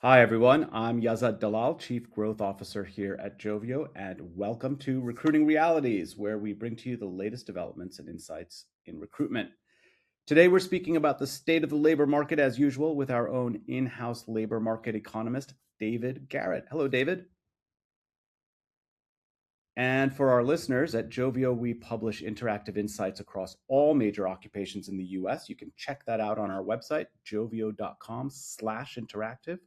Hi, everyone. I'm Yazad Dalal, Chief Growth Officer here at Joveo, and welcome to Recruiting Realities, where we bring to you the latest developments and insights in recruitment. Today, we're speaking about the state of the labor market as usual with our own in house labor market economist, David Garrett. Hello, David. And for our listeners at Joveo, we publish interactive insights across all major occupations in the US. You can check that out on our website, joveo.com/interactive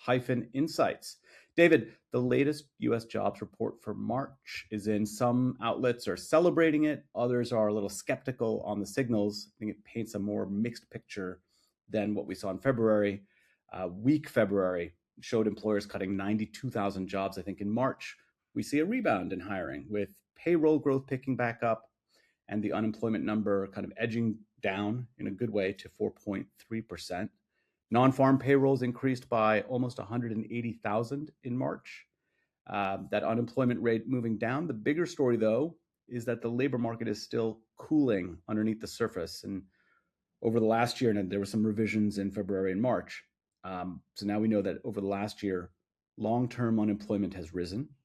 hyphen insights. David, the latest US jobs report for March is in. Some outlets are celebrating it, others are a little skeptical on the signals. I think it paints a more mixed picture than what we saw in February. Weak February showed employers cutting 92,000 jobs, I think, in March. We see a rebound in hiring with payroll growth picking back up and the unemployment number kind of edging down in a good way to 4.3%. Non-farm payrolls increased by almost 180,000 in March. That unemployment rate moving down. The bigger story, though, is that the labor market is still cooling underneath the surface. And over the last year, and there were some revisions in February and March. So now we know that over the last year, long-term unemployment has risen.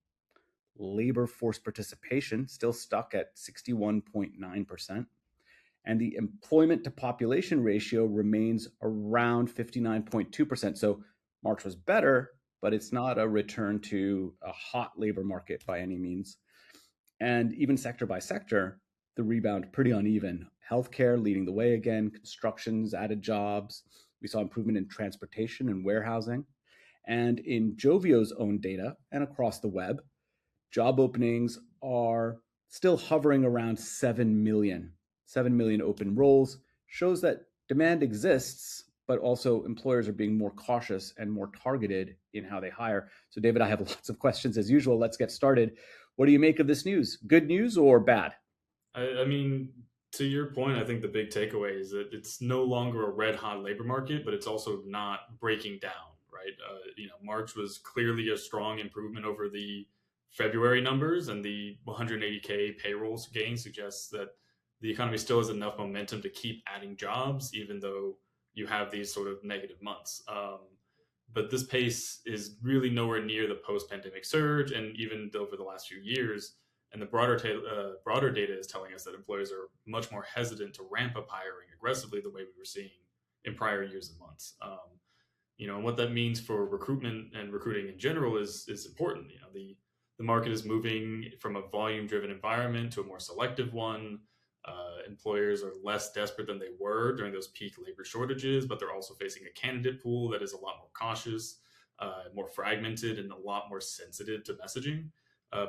Labor force participation still stuck at 61.9%. And the employment to population ratio remains around 59.2%. So March was better, but it's not a return to a hot labor market by any means. And even sector by sector, the rebound pretty uneven. Healthcare leading the way again, construction's added jobs. We saw improvement in transportation and warehousing. And in Joveo's own data and across the web, job openings are still hovering around 7 million. 7 million open roles shows that demand exists, but also employers are being more cautious and more targeted in how they hire. So, David, I have lots of questions as usual. Let's get started. What do you make of this news? Good news or bad? I mean, to your point, I think the big takeaway is that it's no longer a red hot labor market, but it's also not breaking down, right? March was clearly a strong improvement over the February numbers, and the 180K payrolls gain suggests that the economy still has enough momentum to keep adding jobs, even though you have these sort of negative months. But this pace is really nowhere near the post pandemic surge, and even over the last few years and the broader data is telling us that employers are much more hesitant to ramp up hiring aggressively the way we were seeing in prior years and months. And what that means for recruitment and recruiting in general is important. The market is moving from a volume driven environment to a more selective one. Employers are less desperate than they were during those peak labor shortages, but they're also facing a candidate pool that is a lot more cautious, more fragmented, and a lot more sensitive to messaging.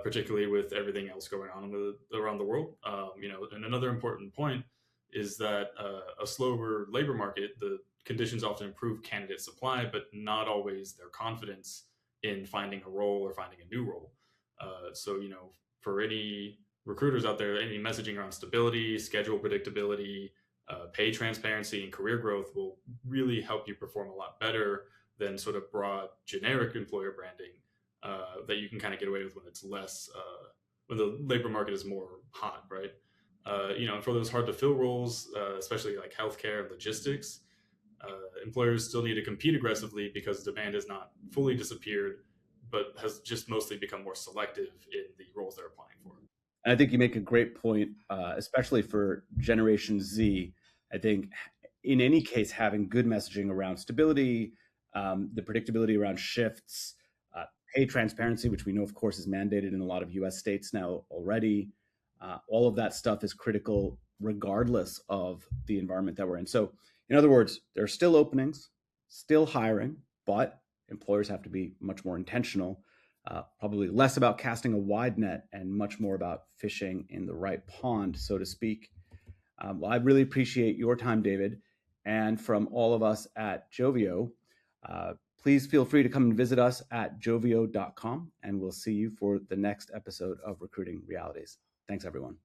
Particularly with everything else going on around the world. And another important point is that a slower labor market, the conditions often improve candidate supply, but not always their confidence in finding a role or finding a new role. So, for any recruiters out there, any messaging around stability, schedule predictability, pay transparency, and career growth will really help you perform a lot better than sort of broad generic employer branding that you can kind of get away with when it's less, when the labor market is more hot, right? And for those hard to fill roles, especially like healthcare and logistics, employers still need to compete aggressively because demand has not fully disappeared, but has just mostly become more selective in the roles they're applying for. And I think you make a great point, especially for Generation Z. I think in any case, having good messaging around stability, the predictability around shifts, uh, pay transparency, which we know, of course, is mandated in a lot of US states now already. All of that stuff is critical regardless of the environment that we're in. So, in other words, there are still openings, still hiring, but employers have to be much more intentional, probably less about casting a wide net and much more about fishing in the right pond, so to speak. Well, I really appreciate your time, David. And from all of us at Joveo, please feel free to come and visit us at joveo.com, and we'll see you for the next episode of Recruiting Realities. Thanks, everyone.